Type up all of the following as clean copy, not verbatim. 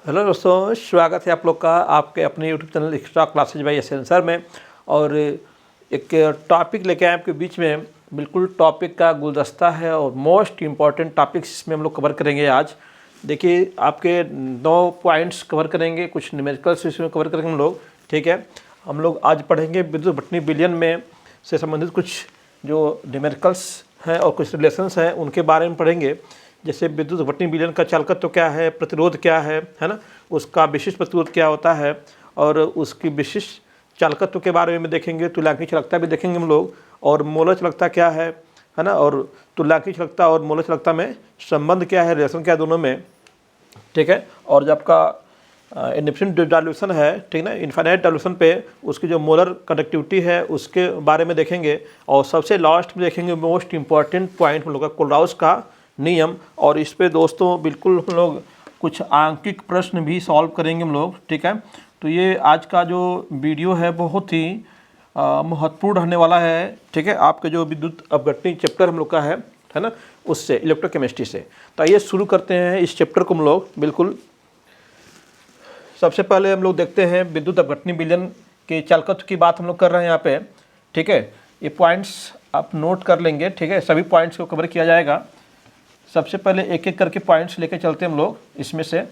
Hello दोस्तों, स्वागत है आप लोग का आपके अपने YouTube channel extra classes by S N sir में। और एक टॉपिक लेके आए आपके बीच में। बिल्कुल टॉपिक का गुलदस्ता है और मोस्ट इम्पॉर्टेंट टॉपिक्स इसमें हम लोग कवर करेंगे आज। देखिए, आपके 9 पॉइंट्स कवर करेंगे, कुछ न्यूमेरिकल्स इसमें कवर करेंगे हम लोग। ठीक है, हम लोग आज पढ़ेंगे विद्युत-भटनी विलयन में से संबंधित कुछ जो न्यूमेरिकल्स हैं और कुछ रिलेशंस हैं उनके बारे में पढ़ेंगे। जैसे विद्युत-भटनी विलयन का चालकत्व क्या है, प्रतिरोध क्या है ना, उसका विशिष्ट प्रतिरोध क्या होता है और उसकी विशिष्ट चालकत्व के बारे में देखेंगे। तुल्यांकी चालकता भी देखेंगे हम लोग, और मोलर चालकता क्या है ना, और तुल्यांकी चालकता और मोलर चालकता में संबंध क्या है, रिलेशन क्या है दोनों में। ठीक है, और जब आपका इनफिनिट डाइल्यूशन है, ठीक ना, इनफाइनाइट डाइल्यूशन पे उसकी जो मोलर कंडक्टिविटी है उसके बारे में देखेंगे। और सबसे लास्ट में देखेंगे मोस्ट इम्पॉर्टेंट पॉइंट हम लोग का कोलराउस का नियम। और इस पे दोस्तों बिल्कुल हम लोग कुछ आंकिक प्रश्न भी सॉल्व करेंगे हम लोग। ठीक है, तो ये आज का जो वीडियो है बहुत ही महत्वपूर्ण रहने वाला है। ठीक है, आपके जो विद्युत अपघटनी चैप्टर हम लोग का है ना, उससे इलेक्ट्रोकेमिस्ट्री से। तो आइए शुरू करते हैं इस चैप्टर को हम लोग। बिल्कुल सबसे पहले हम लोग देखते हैं विद्युत अपघटनी विलयन के चालकत्व की बात हम लोग कर रहे हैं यहाँ पे। ठीक है, ये पॉइंट्स आप नोट कर लेंगे। ठीक है, सभी पॉइंट्स को कवर किया जाएगा। सबसे पहले एक एक करके पॉइंट्स लेके चलते हैं हम लोग इसमें से।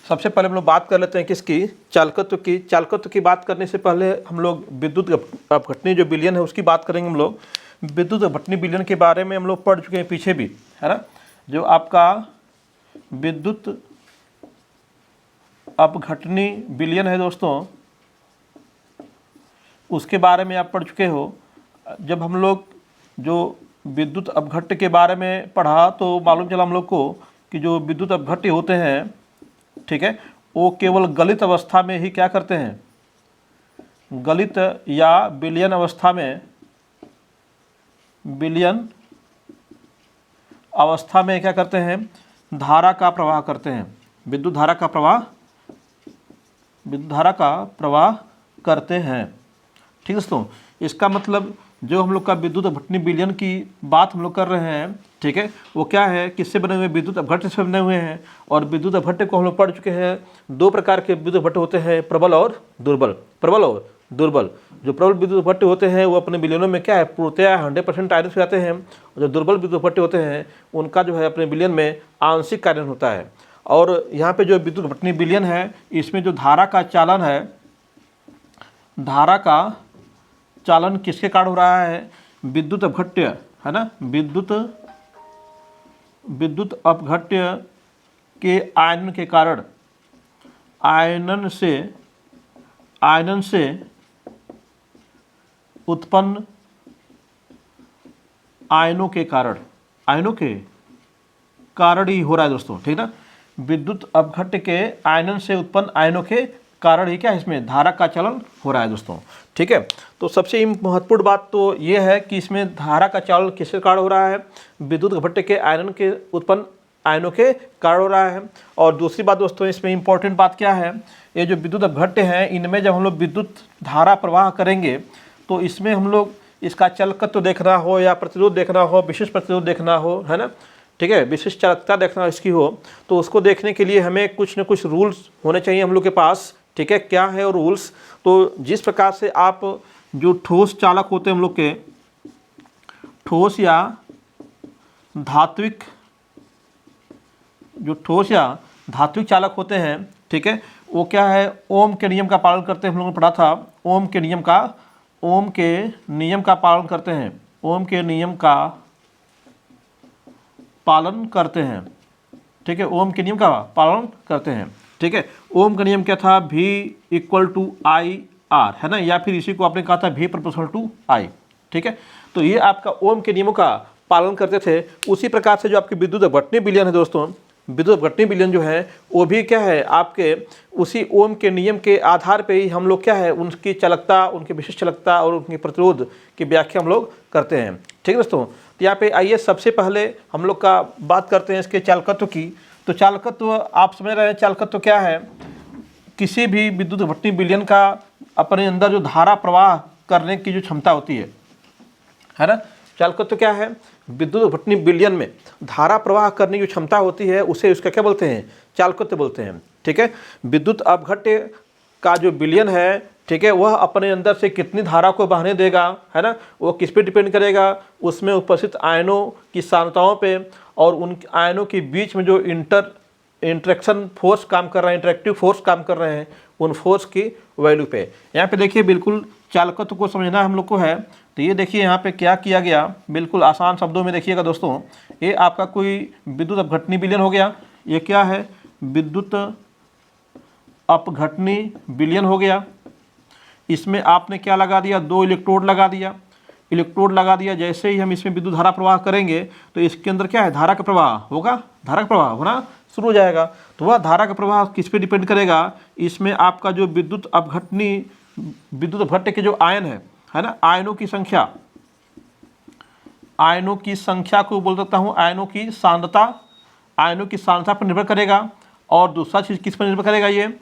सबसे पहले हम लोग बात कर लेते हैं किसकी, चालकत्व की। चालकत्व की बात करने से पहले हम लोग विद्युत अपघटनी जो विलयन है उसकी बात करेंगे हम लोग। विद्युत अपघटनी विलयन के बारे में हम लोग पढ़ चुके हैं पीछे भी, है ना। जो आपका विद्युत अपघटनी विलयन है दोस्तों, उसके बारे में आप पढ़ चुके हो। जब हम लोग जो विद्युत अपघट्य के बारे में पढ़ा तो मालूम चला हम लोग को कि जो विद्युत अपघट्य होते हैं, ठीक है, वो केवल गलित अवस्था में ही क्या करते हैं, गलित या विलयन अवस्था में, विलयन अवस्था में क्या करते हैं, धारा का प्रवाह करते हैं, विद्युत धारा का प्रवाह करते हैं। ठीक है दोस्तों, इसका मतलब जो हम लोग का विद्युत अपघटनी विलयन की बात हम लोग कर रहे हैं, ठीक है, वो क्या है, किससे बने हुए, विद्युत अपघट्य से बने हुए हैं। और विद्युत अपघट्य को हम लोग पढ़ चुके हैं। 2 प्रकार के विद्युत अपघट्य होते हैं, प्रबल और दुर्बल। प्रबल और दुर्बल। जो प्रबल विद्युत अपघट्य होते हैं वो अपने विलयनों में क्या है, पूर्णतया 100% आयरन से जाते हैं। और जो दुर्बल विद्युत अपघट्य होते हैं उनका जो है अपने विलयन में आंशिक आयरन होता है। और यहाँ पे जो विद्युत अपघटनी विलयन है इसमें जो धारा का चालन है, धारा का चालन किसके कारण हो रहा है, विद्युत अपघट्य, है ना, विद्युत अपघट्य के आयनन के कारण, आयनन से उत्पन्न आयनों के कारण ही हो रहा है दोस्तों। ठीक ना, विद्युत अपघट्य के आयनन से उत्पन्न आयनों के कारण ही क्या है, इसमें धारा का चलन हो रहा है दोस्तों। ठीक है, तो सबसे महत्वपूर्ण बात तो ये है कि इसमें धारा का चलन किसके कारण हो रहा है, विद्युत अपघट्य के आयनन के उत्पन्न आयनों के कारण हो रहा है। और दूसरी बात दोस्तों, इसमें इंपॉर्टेंट बात क्या है, ये जो विद्युत अपघट्य हैं इनमें जब हम लोग विद्युत धारा प्रवाह करेंगे तो इसमें हम लोग इसका चालकत्व देखना हो या प्रतिरोध देखना हो, विशिष्ट प्रतिरोध देखना हो, है ना, ठीक है, विशिष्ट चालकता देखना इसकी हो, तो उसको देखने के लिए हमें कुछ न कुछ रूल्स होने चाहिए हम लोग के पास। ठीक है, क्या है वो रूल्स, तो जिस प्रकार से आप जो ठोस चालक होते हैं हम लोग के, ठोस या धात्विक, जो ठोस या धात्विक चालक होते हैं, ठीक है, वो क्या है, ओम के नियम का पालन करते हैं। हम लोगों ने पढ़ा था ओम के नियम का पालन करते हैं, ओम के नियम का पालन करते हैं। ठीक है, ओम के नियम का पालन करते हैं। ठीक है, ओम का नियम क्या था, V = IR, है ना, या फिर इसी को आपने कहा था V = I। ठीक है, तो ये आपका ओम के नियमों का पालन करते थे। उसी प्रकार से जो आपकी विद्युत अपघटनी विलयन है दोस्तों, विद्युत अपघटनी विलयन जो है वो भी क्या है, आपके उसी ओम के नियम के आधार पे ही हम लोग क्या है, उनकी चालकता, उनकी विशिष्ट चालकता और उनकी प्रतिरोध की व्याख्या हम लोग करते हैं। ठीक है दोस्तों, तो यहाँ पे आइए सबसे पहले हम लोग का बात करते हैं इसके चालकत्व की। तो चालकत्व आप समझ रहे हैं, चालकत्व क्या है, किसी भी विद्युत अपघटनी विलयन का अपने अंदर जो धारा प्रवाह करने की जो क्षमता होती है ना, चालकत्व क्या है, विद्युत अपघटनी विलयन में धारा प्रवाह करने की क्षमता होती है उसे उसका क्या बोलते हैं, चालकत्व बोलते हैं। ठीक है, विद्युत अपघट्य का जो विलयन है, ठीक है, वह अपने अंदर से कितनी धारा को बहने देगा, है ना, वो किस पे डिपेंड करेगा, उसमें उपस्थित आयनों की सांद्रताओं पे और उन आयनों के बीच में जो इंटरेक्शन फोर्स काम कर रहे हैं, इंटरेक्टिव फोर्स काम कर रहे हैं, उन फोर्स की वैल्यू पे। यहाँ पे देखिए बिल्कुल चालकत्व को समझना हम लोग को है, तो ये देखिए यहाँ पे क्या किया गया, बिल्कुल आसान शब्दों में देखिएगा दोस्तों, ये आपका कोई विद्युत अपघटनी विलयन हो गया। ये क्या है, विद्युत अपघटनी विलयन हो गया। इसमें आपने क्या लगा दिया, 2 इलेक्ट्रोड लगा दिया। इलेक्ट्रोड लगा दिया, जैसे ही हम इसमें विद्युत धारा प्रवाह करेंगे तो इसके अंदर क्या है, धारा का प्रवाह होगा, धारा का प्रवाह होना शुरू हो जाएगा। तो वह धारा का प्रवाह किस पे डिपेंड करेगा, इसमें आपका जो विद्युत अपघट्य के जो आयन है ना, आयनों की संख्या को बोल सकता हूँ, आयनों की सांद्रता पर निर्भर करेगा। और दूसरा चीज़ किस पर निर्भर करेगा, ये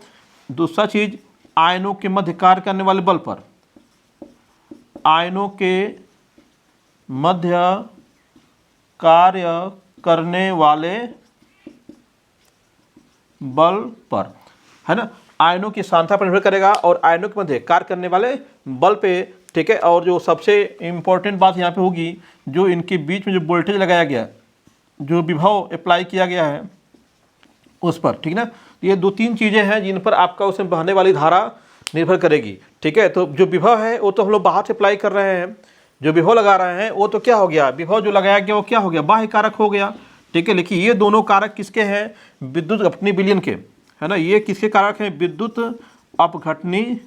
दूसरा चीज़ आयनों के मध्य कार्य करने वाले बल पर, आयनों के मध्य कार्य करने वाले बल पर, है ना, आयनों की सांद्रता पर निर्भर करेगा और आयनों के मध्य कार्य करने वाले बल पे। ठीक है, और जो सबसे इम्पोर्टेंट बात यहाँ पे होगी, जो इनके बीच में जो वोल्टेज लगाया गया, जो विभव अप्लाई किया गया है उस पर। ठीक ना, ये 2-3 चीज़ें हैं जिन पर आपका उसमें बहने वाली धारा निर्भर करेगी। ठीक है, तो जो विभव है वो तो हम लोग बाहर से अप्लाई कर रहे हैं, जो विभव लगा रहे हैं वो तो क्या हो गया, विभव जो लगाया गया वो क्या हो गया, बाह्य कारक हो गया। ठीक है, लेकिन ये दोनों कारक किसके हैं, विद्युत अपघटनी विलयन के, है ना, ये किसके कारक हैं, विद्युत अपघटनी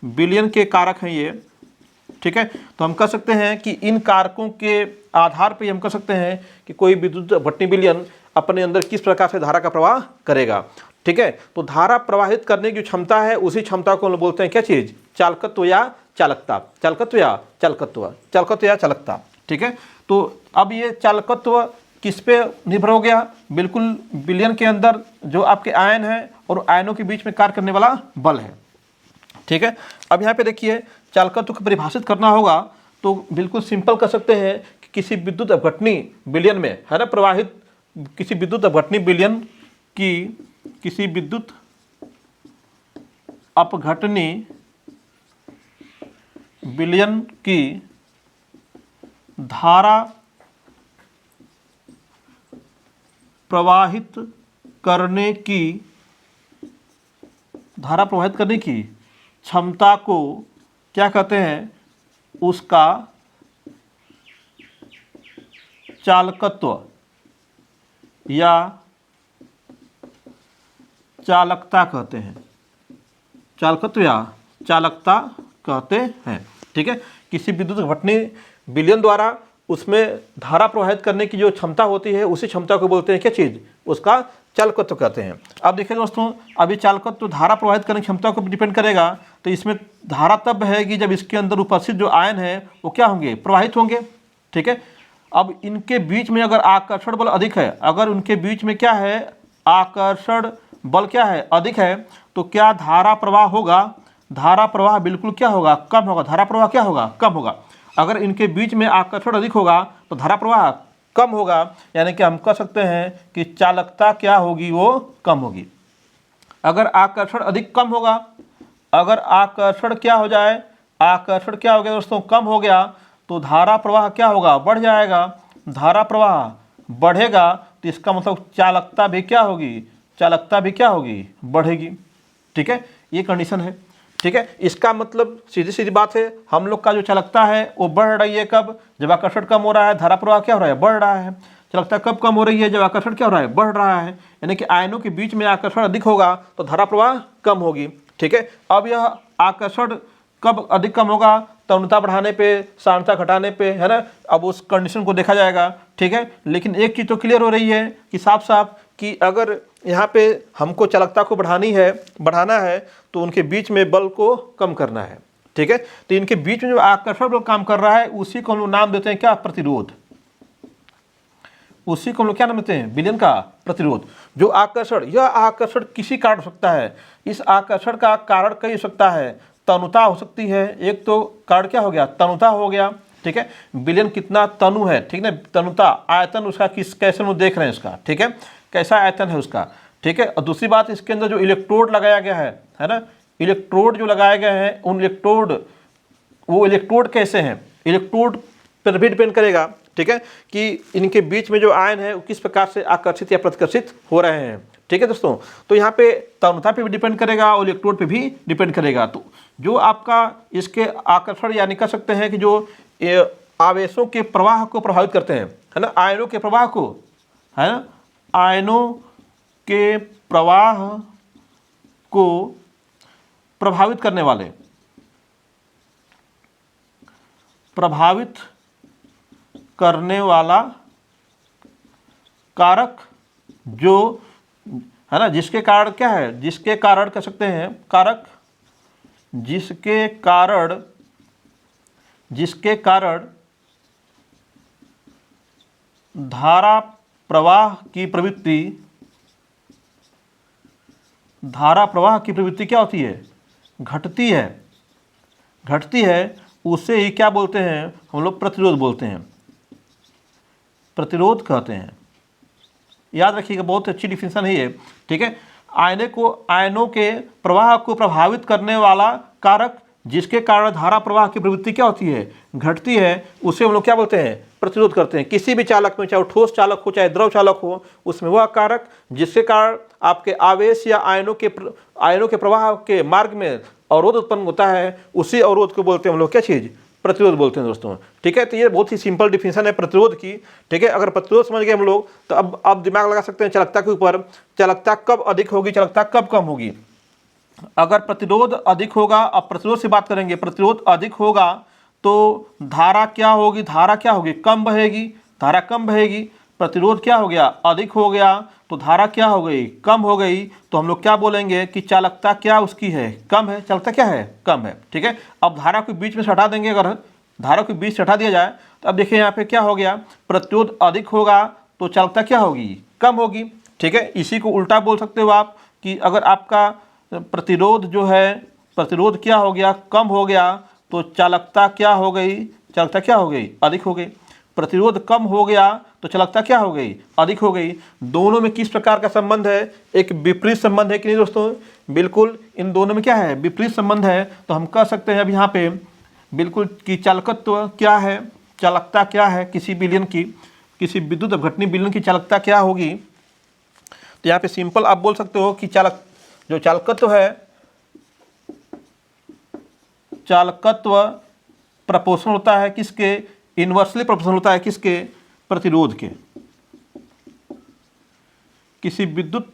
विलयन के कारक हैं ये। ठीक है, तो हम कह सकते हैं कि इन कारकों के आधार पर हम कह सकते हैं कि कोई विद्युत अपघटनी विलयन अपने अंदर किस प्रकार से धारा का प्रवाह करेगा। ठीक है, तो धारा प्रवाहित करने की क्षमता है, उसी क्षमता को हम बोलते हैं क्या चीज़, चालकत्व या चालकता, चालकत्व या चालकता। ठीक है, तो अब ये चालकत्व किस पे निर्भर हो गया, बिल्कुल विलयन के अंदर जो आपके आयन है और आयनों के बीच में कार्य करने वाला बल है। ठीक है, अब यहाँ पे देखिए चालकत्व को परिभाषित करना होगा तो बिल्कुल सिंपल कर सकते हैं कि किसी विद्युत अपघटनी विलयन में, है ना, प्रवाहित किसी विद्युत अपघटनी विलयन की धारा प्रवाहित करने की क्षमता को क्या कहते हैं, उसका चालकत्व या चालकता कहते हैं, चालकत्व या चालकता कहते हैं। ठीक है, किसी विद्युत अपघटनी विलयन द्वारा उसमें धारा प्रवाहित करने की जो क्षमता होती है उसी क्षमता को बोलते हैं क्या चीज़, उसका चालकत्व कहते हैं। अब देखिए दोस्तों, अभी चालकत्व धारा प्रवाहित करने की क्षमता को डिपेंड करेगा, तो इसमें धारा तब बहेगी जब इसके अंदर उपस्थित जो आयन है वो क्या होंगे, प्रवाहित होंगे। ठीक है, अब इनके बीच में अगर आकर्षण बल अधिक है, अगर उनके बीच में क्या है, आकर्षण बल क्या है, अधिक है, तो क्या धारा प्रवाह होगा, धारा प्रवाह बिल्कुल क्या होगा, कम होगा, धारा प्रवाह क्या होगा, कम होगा। अगर इनके बीच में आकर्षण अधिक होगा तो धारा प्रवाह कम होगा, यानी कि हम कह सकते हैं कि चालकता क्या होगी, वो कम होगी। अगर आकर्षण अधिक कम होगा, अगर आकर्षण क्या हो जाए, आकर्षण क्या हो गया दोस्तों, कम हो गया, तो धारा प्रवाह क्या होगा, बढ़ जाएगा। धारा प्रवाह बढ़ेगा तो इसका मतलब चालकता भी क्या होगी, चालकता भी क्या होगी, बढ़ेगी। ठीक है, ये कंडीशन है। ठीक है, इसका मतलब सीधी सीधी बात है, हम लोग का जो चालकता है वो बढ़ रही है कब, जब आकर्षण कम हो रहा है, धारा प्रवाह क्या हो रहा है, बढ़ रहा है। चालकता कब कम हो रही है, जब आकर्षण क्या हो रहा है, बढ़ रहा है, यानी कि आयनों के बीच में आकर्षण अधिक होगा तो धारा प्रवाह कम होगी। ठीक है, अब यह आकर्षण कब अधिक कम होगा, तरुणता बढ़ाने पे, सांद्रता घटाने पे, है ना, अब उस कंडीशन को देखा जाएगा। ठीक है, लेकिन एक चीज़ तो क्लियर हो रही है कि साफ साफ कि अगर यहाँ पे हमको चालकता को बढ़ाना है तो उनके बीच में बल को कम करना है। ठीक है, तो इनके बीच में जो आकर्षण बल काम कर रहा है उसी को हम लोग नाम देते हैं क्या, प्रतिरोध। उसी को हम लोग क्या नाम देते हैं, विलयन का प्रतिरोध। जो आकर्षण, यह आकर्षण किसी कारण हो सकता है, इस आकर्षण का कारण कई हो सकता है, तनुता हो सकती है, एक तो कारण क्या हो गया, तनुता हो गया। ठीक है। बिलियन कितना तनु है, ठीक है, तनुता आयतन उसका किस कैसे हम देख रहे हैं इसका, ठीक है, कैसा आयतन है उसका, ठीक है। और दूसरी बात इसके अंदर जो इलेक्ट्रोड लगाया गया है ना, इलेक्ट्रोड जो लगाए गए हैं उन वो इलेक्ट्रोड कैसे हैं, इलेक्ट्रोड पर भी डिपेंड करेगा, ठीक है, कि इनके बीच में जो आयन है वो किस प्रकार से आकर्षित या प्रतिकर्षित हो रहे हैं, ठीक है दोस्तों। तो यहाँ पे तनुता पे भी डिपेंड करेगा और इलेक्ट्रोड पे भी डिपेंड करेगा। तो जो आपका इसके आकर्षण यानी कह सकते हैं कि जो आवेशों के प्रवाह को प्रभावित करते हैं, है ना, आयनों के प्रवाह को, है ना, आयनों के प्रवाह को प्रभावित करने वाले, प्रभावित करने वाला कारक जो है ना, जिसके कारण क्या है, जिसके कारण कह सकते हैं कारक, जिसके कारण धारा प्रवाह की प्रवृत्ति क्या होती है, घटती है, उसे ही क्या बोलते हैं हम लोग, प्रतिरोध बोलते हैं, प्रतिरोध कहते हैं। याद रखिएगा, बहुत अच्छी डिफिनेशन है ये, ठीक है। आयनों के प्रवाह को प्रभावित करने वाला कारक जिसके कारण धारा प्रवाह की प्रवृत्ति क्या होती है, घटती है, उसे हम लोग क्या बोलते हैं, प्रतिरोध करते हैं। किसी भी चालक में, चाहे वो ठोस चालक हो चाहे द्रव चालक हो, उसमें वह कारक जिसके कारण आपके आवेश या आयनों के प्रवाह के मार्ग में अवरोध उत्पन्न होता है, उसी अवरोध को बोलते हैं हम लोग क्या चीज़, प्रतिरोध बोलते हैं दोस्तों, ठीक है। तो ये बहुत ही सिंपल डिफिनेशन है प्रतिरोध की, ठीक है। अगर प्रतिरोध समझ गए हम लोग तो अब दिमाग लगा सकते हैं चालकता के ऊपर, चालकता कब अधिक होगी, चालकता कब कम होगी। अगर प्रतिरोध अधिक होगा, अब प्रतिरोध से बात करेंगे, प्रतिरोध अधिक होगा तो धारा क्या होगी, कम बहेगी, धारा कम बहेगी। प्रतिरोध क्या हो गया, अधिक हो गया तो धारा क्या हो गई, कम हो गई। तो हम लोग क्या बोलेंगे कि चालकता क्या उसकी है, कम है, चालकता क्या है, कम है, ठीक है। अब धारा को बीच में से हटा देंगे, अगर धारा को बीच से हटा दिया जाए तो अब देखिए यहाँ पे क्या हो गया, प्रतिरोध अधिक होगा तो चालकता क्या होगी, कम होगी, ठीक है। इसी को उल्टा बोल सकते हो आप कि अगर आपका प्रतिरोध क्या हो गया, कम हो गया तो चालकता क्या हो गई, अधिक हो गई। प्रतिरोध कम हो गया तो चालकता क्या हो गई, अधिक हो गई। दोनों में किस प्रकार का संबंध है, एक विपरीत संबंध है कि नहीं दोस्तों, बिल्कुल इन दोनों में क्या है, विपरीत संबंध है। तो हम कह सकते हैं अब यहाँ पे बिल्कुल कि चालकत्व क्या है, चालकता क्या है किसी विद्युत अपघटनी विलयन की चालकता क्या होगी। तो यहाँ पे सिंपल आप बोल सकते हो कि चालकत्व है, चालकत्व प्रोपोर्शनल होता है किसके, इन्वर्सली प्रोपोर्शनल होता है किसके, प्रतिरोध के। किसी विद्युत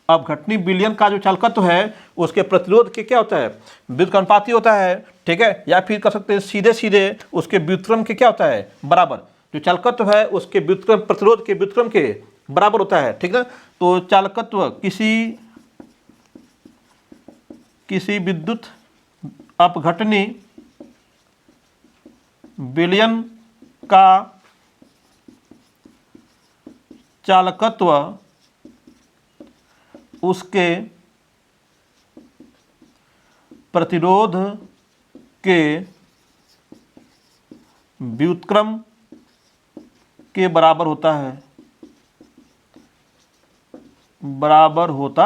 अपघटनी विलयन का जो चालकत्व है उसके प्रतिरोध के क्या होता है, व्युत्क्रमानुपाती होता है, ठीक है। या फिर कह सकते हैं सीधे सीधे उसके व्युत्क्रम के क्या होता है, बराबर। जो चालकत्व है उसके व्युत्क्रम, प्रतिरोध के व्युत्क्रम के बराबर होता है, ठीक ना। तो चालकत्व किसी विद्युत अपघटनी विलयन का चालकत्व उसके प्रतिरोध के व्युत्क्रम के बराबर होता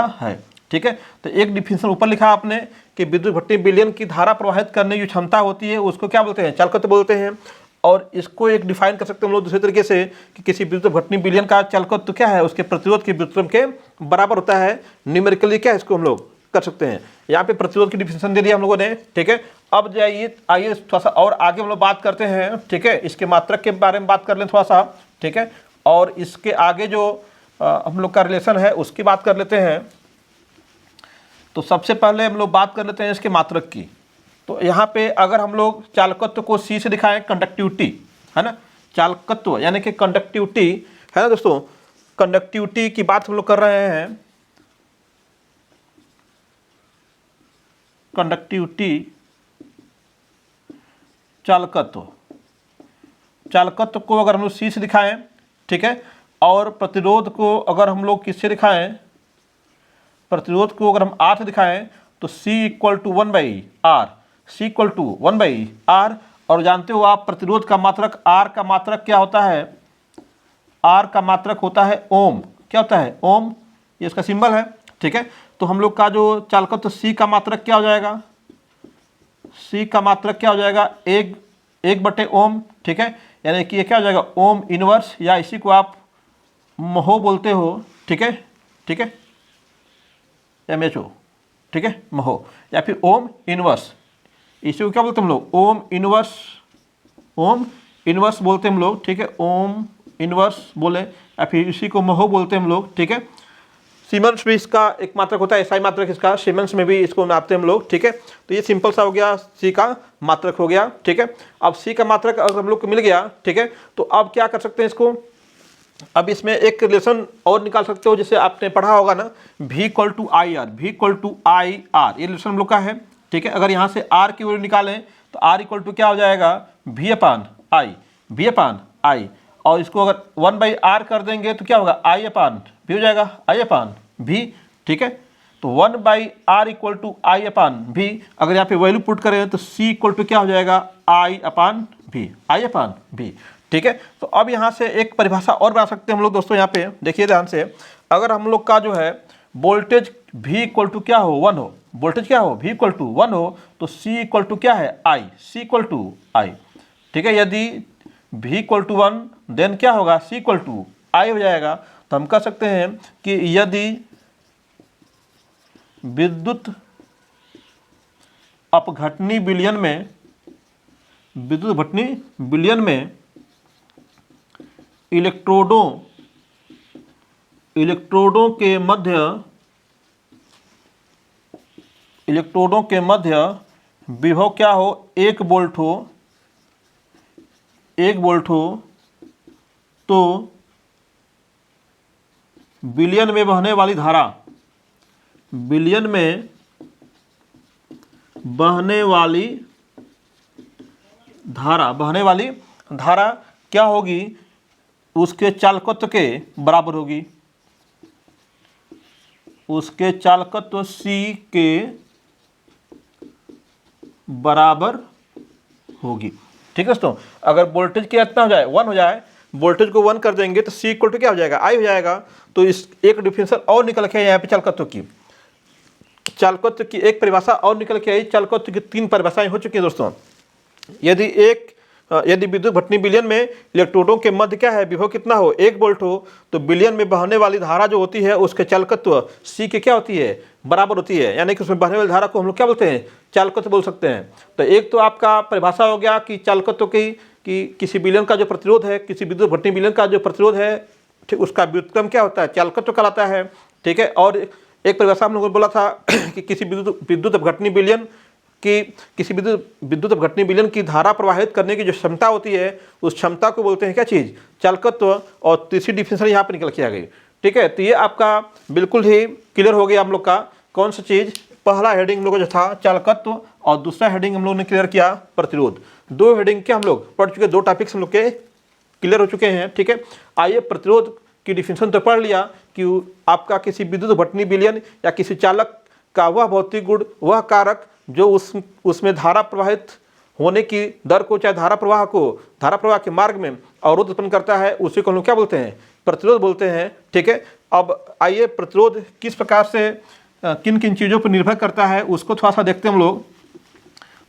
है, ठीक है। तो एक डिफिनेशन ऊपर लिखा आपने कि विद्युत अपघटनी विलयन की धारा प्रवाहित करने की क्षमता होती है उसको क्या बोलते हैं, चालकत्व बोलते हैं। और इसको एक डिफाइन कर सकते हैं हम लोग दूसरे तरीके से कि किसी विद्युत अपघटनी विलयन का चालकत्व क्या है, उसके प्रतिरोध के व्युत्क्रम के बराबर होता है। न्यूमेरिकली क्या है इसको हम लोग कर सकते हैं। यहाँ पे प्रतिरोध की डिफिनेशन दे दिया हम लोगों ने, ठीक है। अब आइए थोड़ा सा और आगे हम लोग बात करते हैं, ठीक है। इसके मात्रक के बारे में बात कर लें थोड़ा सा, ठीक है। और इसके आगे जो हम लोग का रिलेशन है उसकी बात कर लेते हैं। तो सबसे पहले हम लोग बात कर लेते हैं इसके मात्रक की। तो यहाँ पे अगर हम लोग चालकत्व को C से दिखाएं, कंडक्टिविटी है ना, चालकत्व यानी कि कंडक्टिविटी है ना दोस्तों, कंडक्टिविटी की बात हम लोग कर रहे हैं। कंडक्टिविटी चालकत्व को अगर हम लोग C से दिखाएं, ठीक है। और प्रतिरोध को अगर हम लोग किससे दिखाएं, प्रतिरोध को अगर हम R से दिखाएं तो C = 1/R, C = 1/R। और जानते हो आप प्रतिरोध का मात्रक आर का मात्रक क्या होता है, आर का मात्रक होता है ओम। क्या होता है? ओम, ये इसका सिंबल है, ठीक है। तो हम लोग का जो चालकत्व सी का मात्रक क्या हो जाएगा, सी का मात्रक क्या हो जाएगा, एक बटे ओम, ठीक है। यानी कि ये क्या हो जाएगा, ओम इनवर्स, या इसी को आप महो बोलते हो, ठीक है, ठीक है, MHO, ठीक है, महो, या फिर ओम इनवर्स, इसी को क्या बोलते हैं हम लोग, ओम इनवर्स, ओम इनवर्स बोलते हैं हम लोग, ठीक है, ओम इनवर्स बोले, या फिर इसी को महो बोलते हैं हम लोग, ठीक है। सीमेंस भी इसका एक मात्रक होता है, एसआई मात्रक इसका, सीमेंस में भी इसको नापते हैं हम लोग, ठीक है। तो ये सिंपल सा हो गया, सी का मात्रक हो गया, ठीक है। अब सी का मात्रक अगर हम लोग को मिल गया, ठीक है, तो अब क्या कर सकते हैं इसको, अब इसमें एक रिलेशन और निकाल सकते हो, जैसे आपने पढ़ा होगा ना, V = IR, V = IR, ये रिलेशन हम लोग का है, ठीक है। अगर यहाँ से R की वैल्यू निकालें तो R = क्या हो जाएगा, V/I, V/I, और इसको अगर 1/R कर देंगे तो क्या होगा, I/V हो जाएगा, I/V, ठीक है। तो 1/R = I/V, अगर यहाँ पे वैल्यू पुट करें तो C = क्या हो जाएगा, I/V, I/V, ठीक है। तो अब यहाँ से एक परिभाषा और बना सकते हैं हम लोग दोस्तों, यहाँ पे देखिए ध्यान से, अगर हम लोग का जो है वोल्टेज V = क्या हो, 1 हो, वोल्टेज क्या हो, V = 1 हो, तो C = क्या है, I, C = I, ठीक है। यदि V = 1 देन क्या होगा, C = I हो जाएगा। तो हम कह सकते हैं कि यदि विद्युत अपघटनी विलयन में, विद्युत अपघटनी विलयन में इलेक्ट्रोडों के मध्य विभव क्या हो, 1 वोल्ट हो, तो विलयन में बहने वाली धारा क्या होगी, उसके चालकत्व के बराबर होगी, उसके चालकत्व C के बराबर होगी, ठीक है दोस्तों। अगर वोल्टेज क्या इतना हो जाए, 1 हो जाए, वोल्टेज को 1 कर देंगे तो C = क्या हो जाएगा, I हो जाएगा। तो इस एक डिफरेंशियल और निकल के यहाँ पे चालकत्व की एक परिभाषा और निकल के आई, चालकत्व की 3 परिभाषाएं हो चुकी हैं दोस्तों। यदि विद्युत भटनी विलयन में इलेक्ट्रोडों के मध्य क्या है, विभव कितना हो, 1 वोल्ट हो, तो विलयन में बहने वाली धारा जो होती है उसके चालकत्व C के क्या होती है, बराबर होती है। यानी कि उसमें बहने वाली धारा को हम लोग क्या बोलते हैं, चालकत्व बोल सकते हैं। तो एक तो आपका परिभाषा हो गया कि चालकत्व कि किसी विलयन का जो प्रतिरोध है, किसी विद्युत भटनी विलयन का जो प्रतिरोध है, ठीक, उसका व्युत्क्रम क्या होता है, चालकत्व कहलाता है, ठीक है। और एक परिभाषा हम लोगों ने बोला था कि किसी विद्युत अपघटनी विलयन की धारा प्रवाहित करने की जो क्षमता होती है, उस क्षमता को बोलते हैं क्या चीज़, चालकत्व। और तीसरी डिफिनेशन यहाँ पे निकल के आ गई, ठीक है। तो ये आपका बिल्कुल ही क्लियर हो गया हम लोग का, कौन सा चीज़, पहला हेडिंग हम लोग जो था चालकत्व, और दूसरा हेडिंग हम लोग ने क्लियर किया प्रतिरोध। 2 हेडिंग के हम लोग पढ़ चुके, 2 टॉपिक्स हम लोग के क्लियर हो चुके हैं, ठीक है। आइए प्रतिरोध की डिफिनेशन तो पढ़ लिया कि आपका किसी विद्युत भटनी विलयन या किसी चालक का वह भौतिक गुण, वह कारक जो उसमें धारा प्रवाहित होने की दर को, चाहे धारा प्रवाह के मार्ग में अवरोध उत्पन्न करता है, उसी को हम लोग क्या बोलते हैं, प्रतिरोध बोलते हैं, ठीक है। अब आइए प्रतिरोध किस प्रकार से किन किन चीज़ों पर निर्भर करता है उसको थोड़ा सा देखते हैं हम लोग।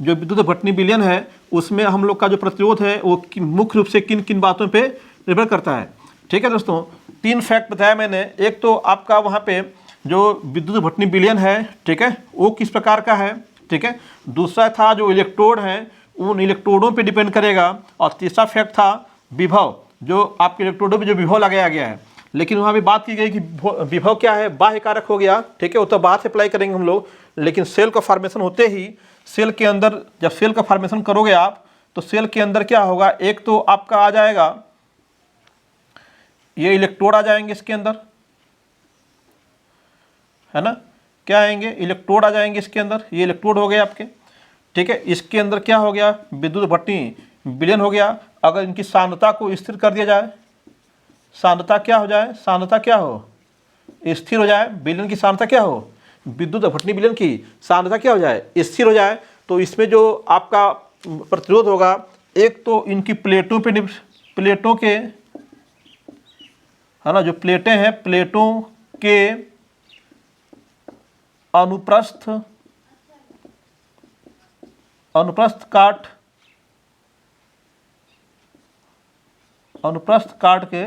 जो विद्युत भटनी विलयन है उसमें हम लोग का जो प्रतिरोध है वो मुख्य रूप से किन किन बातों पे निर्भर करता है, ठीक है दोस्तों। 3 फैक्ट बताया मैंने। एक तो आपका वहाँ पे जो विद्युत भटनी विलयन है, ठीक है, वो किस प्रकार का है, ठीक है। दूसरा था जो इलेक्ट्रोड है, उन इलेक्ट्रोडों पे डिपेंड करेगा। और तीसरा फैक्ट था विभव, जो आपके इलेक्ट्रोडों पे जो विभव लगाया गया है। लेकिन वहाँ भी बात की गई कि विभव क्या है, बाह्य कारक हो गया, ठीक है, वो तो बाहर से अप्लाई करेंगे हम लोग। लेकिन सेल का फॉर्मेशन होते ही, सेल के अंदर जब सेल का फॉर्मेशन करोगे आप, तो सेल के अंदर क्या होगा, एक तो आपका आ जाएगा, ये इलेक्ट्रोड आ जाएंगे इसके अंदर, है ना, क्या आएंगे, इलेक्ट्रोड आ जाएंगे इसके अंदर, ये इलेक्ट्रोड हो गए आपके, ठीक है। इसके अंदर क्या हो गया, विद्युत भटनी विलयन हो गया। अगर इनकी सांद्रता को स्थिर कर दिया जाए, सांद्रता क्या हो जाए, सांद्रता क्या हो, स्थिर हो जाए, विलयन की सांद्रता क्या हो, विद्युत भटनी विलयन की सांद्रता क्या हो जाए, स्थिर हो जाए, तो इसमें जो आपका प्रतिरोध होगा, एक तो इनकी प्लेटों पे प्लेटों के, है ना, जो प्लेटें हैं प्लेटों के अनुप्रस्थ काट के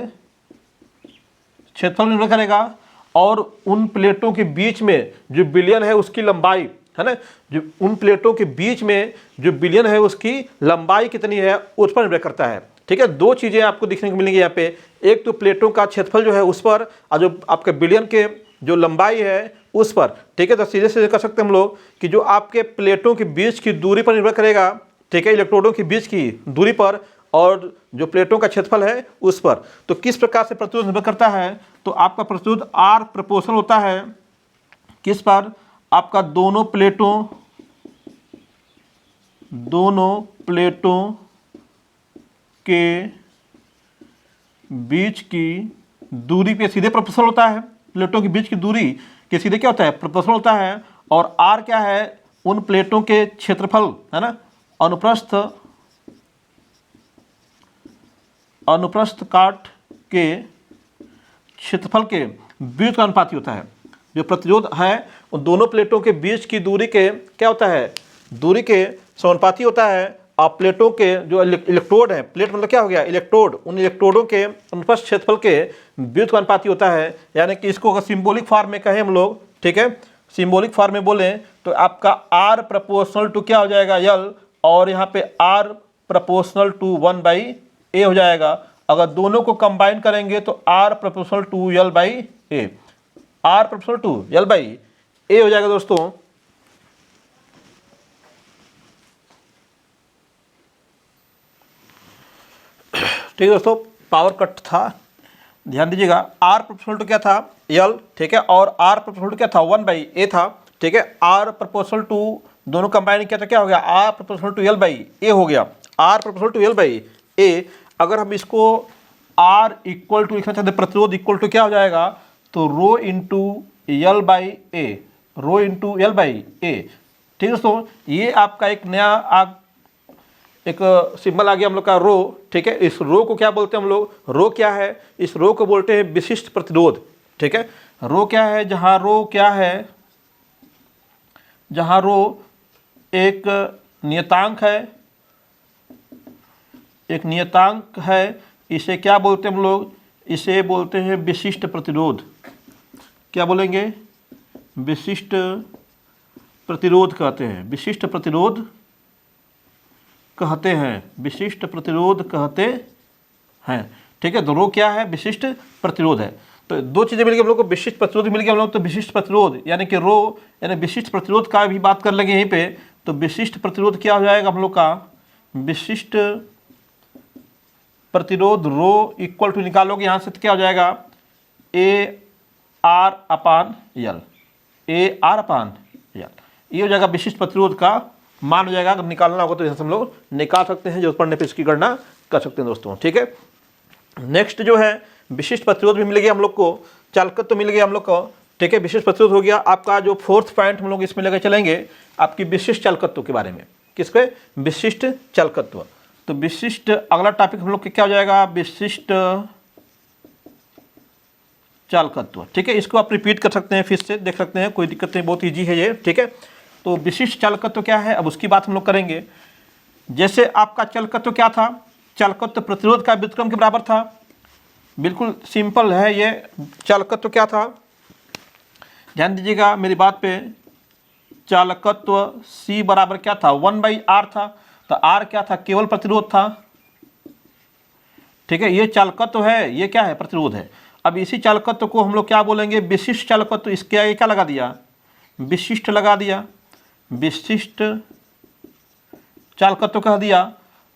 क्षेत्रफल निर्भर करेगा, और उन प्लेटों के बीच में जो विलयन है उसकी लंबाई, है ना, जो उन प्लेटों के बीच में जो विलयन है उसकी लंबाई कितनी है उस पर निर्भर करता है। ठीक है, दो चीज़ें आपको देखने को मिलेंगी यहाँ पे, एक तो प्लेटों का क्षेत्रफल जो है उस पर, और जो आपके विलयन के जो लंबाई है उस पर। ठीक है, तो सीधे सीधे कर सकते हैं हम लोग कि जो आपके प्लेटों के बीच की दूरी पर निर्भर करेगा, ठीक है, इलेक्ट्रोडों के बीच की दूरी पर, और जो प्लेटों का क्षेत्रफल है उस पर। तो किस प्रकार से प्रतिरोध निर्भर करता है, तो आपका प्रतिरोध R प्रोपोर्शनल होता है किस पर, आपका दोनों प्लेटों के बीच की दूरी पे सीधे प्रोपोर्शनल होता है। प्लेटों के बीच की दूरी के सीधे क्या होता है, प्रोपोर्शनल होता है। और R क्या है, उन प्लेटों के क्षेत्रफल, है ना, अनुप्रस्थ काट के क्षेत्रफल के बीच का अनुपाती होता है। जो प्रतिरोध है उन दोनों प्लेटों के बीच की दूरी के क्या होता है, दूरी के समानुपाती होता है। और प्लेटों के जो इलेक्ट्रोड है, प्लेट मतलब क्या हो गया, इलेक्ट्रोड, उन इलेक्ट्रोडों के अनुप्रस्थ क्षेत्रफल के बीच का अनुपाती होता है। यानी कि इसको अगर सिंबॉलिक फॉर्म में कहें हम लोग, ठीक है, सिंबॉलिक फॉर्म में बोलें तो आपका R प्रोपोर्शनल टू क्या हो जाएगा, L, और यहाँ पे R प्रोपोर्शनल टू 1/A हो जाएगा। अगर दोनों को कंबाइन करेंगे तो R proportional to L/A, R proportional to L/A हो जाएगा दोस्तों। ठीक है दोस्तों, पावर कट था, ध्यान दीजिएगा। R प्रोपोर्शनल टू क्या था, L, ठीक है, और R प्रोपोर्शनल टू क्या था, 1/A था। ठीक है, R प्रोपोर्शनल टू दोनों कंबाइन किया तो क्या हो गया, R प्रोपोर्शनल टू L/A हो गया, R प्रोपोर्शनल टू L/A। अगर हम इसको R इक्वल टू लिखना चाहते, प्रतिरोध इक्वल टू क्या हो जाएगा, तो rho into L/A, rho into L/A। ठीक है दोस्तों, ये आपका एक नया एक सिंबल आ गया हम लोग का रो। ठीक है, इस रो को क्या बोलते हैं हम लोग, रो क्या है, इस रो को बोलते हैं विशिष्ट प्रतिरोध। ठीक है, रो क्या है, जहां रो क्या है, जहां रो एक नियतांक है, एक नियतांक है, इसे क्या बोलते हैं हम लोग, इसे बोलते हैं विशिष्ट प्रतिरोध। क्या बोलेंगे, विशिष्ट प्रतिरोध कहते हैं, विशिष्ट प्रतिरोध कहते हैं, विशिष्ट प्रतिरोध कहते हैं। ठीक है, तो रो क्या है, विशिष्ट प्रतिरोध है। तो दो चीज़ें मिल गई हम लोग को, विशिष्ट प्रतिरोध मिल गया हम लोग, तो विशिष्ट प्रतिरोध यानी कि रो यानी विशिष्ट प्रतिरोध का भी बात कर लेंगे यहीं पे। तो विशिष्ट प्रतिरोध क्या हो जाएगा हम लोग का, विशिष्ट प्रतिरोध रो इक्वल टू निकालोगे यहाँ से तो क्या हो जाएगा, AR/L, AR/L, ये हो जाएगा विशिष्ट प्रतिरोध का मान हो जाएगा। अगर निकालना होगा तो यहाँ से हम लोग निकाल सकते हैं, जो पढ़ने पे इसकी गणना कर सकते हैं दोस्तों। ठीक है, नेक्स्ट जो है विशिष्ट प्रतिरोध भी मिल गया हम लोग को, चालकत्व तो मिल गया हम लोग को। ठीक है, विशिष्ट प्रतिरोध हो गया। आपका जो फोर्थ पॉइंट हम लोग इसमें लेकर चलेंगे आपकी विशिष्ट चालकत्व के बारे में। किसके, विशिष्ट चालकत्व। तो विशिष्ट अगला टॉपिक हम लोग क्या हो जाएगा, विशिष्ट चालकत्व। ठीक है, इसको आप रिपीट कर सकते हैं, फिर से देख सकते हैं, कोई दिक्कत नहीं, बहुत ईजी है ये। ठीक है, तो विशिष्ट चालकत्व क्या है, अब उसकी बात हम लोग करेंगे। जैसे आपका चालकत्व क्या था, चालकत्व प्रतिरोध का व्युत्क्रम के बराबर था। बिल्कुल सिंपल है ये। चालकत्व क्या था, ध्यान दीजिएगा मेरी बात पे। चालकत्व C बराबर क्या था, 1/R था। तो R क्या था, केवल प्रतिरोध था। ठीक है, ये चालकत्व है, ये क्या है, प्रतिरोध है। अब इसी चालकत्व को हम लोग क्या बोलेंगे, विशिष्ट चालकत्व। इसके आगे क्या लगा दिया, विशिष्ट लगा दिया, विशिष्ट चालकत्व कह दिया।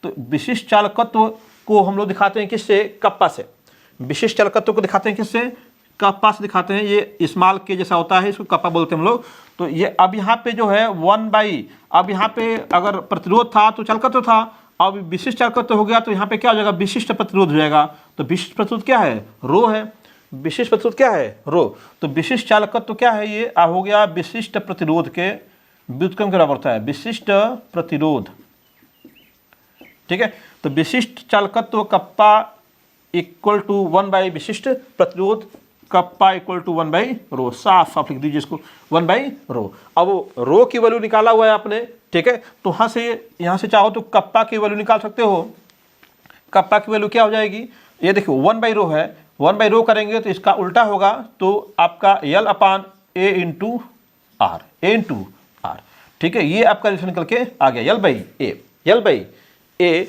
तो विशिष्ट चालकत्व को हम लोग दिखाते हैं किससे, कप्पा से। विशिष्ट चालकत्व को दिखाते हैं किससे, कप्पा से दिखाते हैं। ये स्मॉल के जैसा होता है, इसको कप्पा बोलते हैं हम लोग। तो ये अब यहाँ पे जो है 1/, अब यहाँ पे अगर प्रतिरोध था तो चालकत्व था, अब विशिष्ट चालकत्व हो गया तो यहाँ पे क्या हो जाएगा, विशिष्ट प्रतिरोध हो जाएगा। तो विशिष्ट प्रतिरोध क्या है, रो है। विशिष्ट प्रतिरोध क्या है, रो। तो विशिष्ट चालकत्व क्या है, ये हो गया विशिष्ट प्रतिरोध के व्युत्क्रम के बराबर होता है। विशिष्ट प्रतिरोध ठीक है। तो विशिष्ट चालकत्व कप्पा इक्वल टू 1 विशिष्ट प्रतिरोध कप्पा इक्वल टू 1 साफ साफ लिख दीजिए इसको 1 अब रो की वैल्यू निकाला हुआ है आपने, ठीक है। तो यहाँ से चाहो तो कप्पा की वैल्यू निकाल सकते हो। कप्पा की वैल्यू क्या हो जाएगी, ये देखिए 1 है, 1 करेंगे तो इसका उल्टा होगा, तो आपका यल अपान ए इंटू आर, ठीक है। ये आपका रिलेशन निकल के आ गया L by A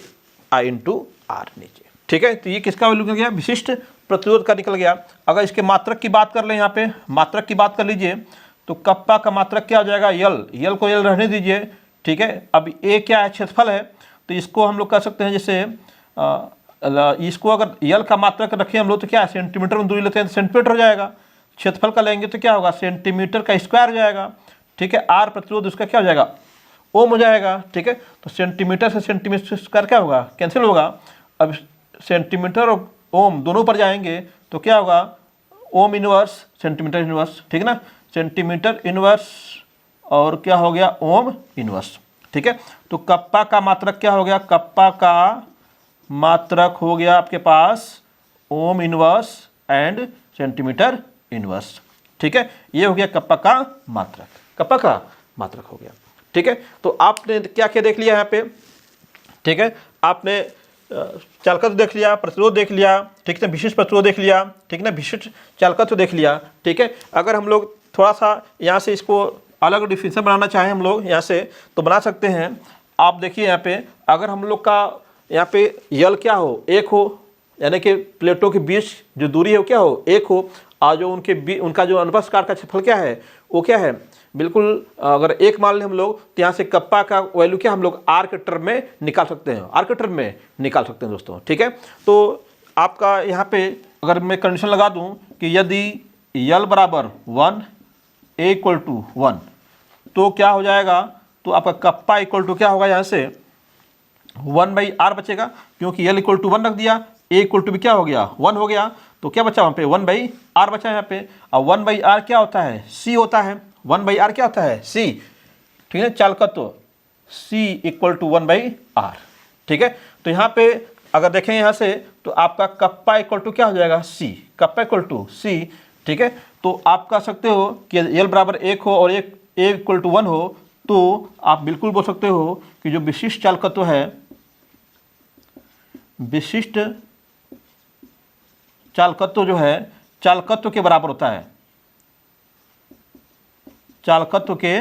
I into R नीचे, ठीक है। तो ये किसका वैल्यू निकल गया, विशिष्ट प्रतिरोध का निकल गया। अगर इसके मात्रक की बात कर लें, यहाँ पे मात्रक की बात कर लीजिए, तो कप्पा का मात्रक क्या हो जाएगा, यल को यल रहने दीजिए, ठीक है। अब ए क्या है, क्षेत्रफल है, तो इसको हम लोग कह सकते हैं जैसे इसको अगर यल का मात्रक रखें हम लोग तो क्या है, सेंटीमीटर में दूरी लेते हैं तो सेंटीमीटर हो जाएगा, क्षेत्रफल का लेंगे तो क्या होगा, सेंटीमीटर का स्क्वायर हो जाएगा, ठीक है। आर प्रतिरोध उसका क्या हो जाएगा, ओम हो जाएगा, ठीक है। तो सेंटीमीटर से सेंटीमीटर स्क्वायर क्या होगा, कैंसिल होगा। अब सेंटीमीटर और ओम दोनों पर जाएंगे तो क्या होगा, ओम इनवर्स सेंटीमीटर इनवर्स, ठीक है ना, सेंटीमीटर इनवर्स और क्या हो गया, ओम इनवर्स, ठीक है। तो कप्पा का मात्रक क्या हो गया, कप्पा का मात्रक हो गया आपके पास ohm inverse and centimetre inverse, ठीक है। ये हो गया कप्पा का मात्रक, कप्पा का मात्रक हो गया, ठीक है। तो आपने क्या क्या देख लिया यहाँ पे, ठीक है। आपने चालकत्व देख लिया, प्रतिरोध देख लिया, ठीक है, विशिष्ट प्रतिरोध देख लिया, ठीक है ना, विशिष्ट चालकत्व देख लिया, ठीक है। अगर हम लोग थोड़ा सा यहाँ से इसको अलग डिफिनेशन बनाना चाहें हम लोग यहाँ से तो बना सकते हैं। आप देखिए यहाँ पे अगर हम लोग का यहाँ पे यल क्या हो, एक हो, यानी कि प्लेटों के बीच जो दूरी है वो क्या हो, एक हो, और जो उनका जो अनुप्रस्थ काट का क्षेत्रफल क्या है, वो क्या है, बिल्कुल अगर एक मान लें हम लोग तो यहाँ से कप्पा का वैल्यू क्या हम लोग आर के टर्म में निकाल सकते हैं, आर के टर्म में निकाल सकते हैं दोस्तों, ठीक है। तो आपका यहाँ पे अगर मैं कंडीशन लगा दूँ कि यदि यल बराबर 1 ए इक्वल टू 1 तो क्या हो जाएगा, तो आपका कप्पा इक्वल टू क्या होगा, यहाँ से 1/r बचेगा, क्योंकि यल इक्वल टू 1 रख दिया, ए इक्वल टू भी क्या हो गया 1 हो गया, तो क्या बचा वहाँ पे 1/r बचा यहाँ पे। और 1/r क्या होता है, c होता है, 1/r क्या होता है, c, ठीक है, चालकत्व c इक्वल टू 1/r, ठीक है। तो यहाँ पे अगर देखें यहाँ से तो आपका कप्पा इक्वल टू क्या हो जाएगा, c, kappa equal to c, ठीक है। तो आप कह सकते हो कि यल बराबर 1 हो और एक ए इक्वल टू 1 हो, तो आप बिल्कुल बोल सकते हो कि जो विशिष्ट चालकत्व है, विशिष्ट चालकत्व जो है चालकत्व के बराबर होता है, चालकत्व के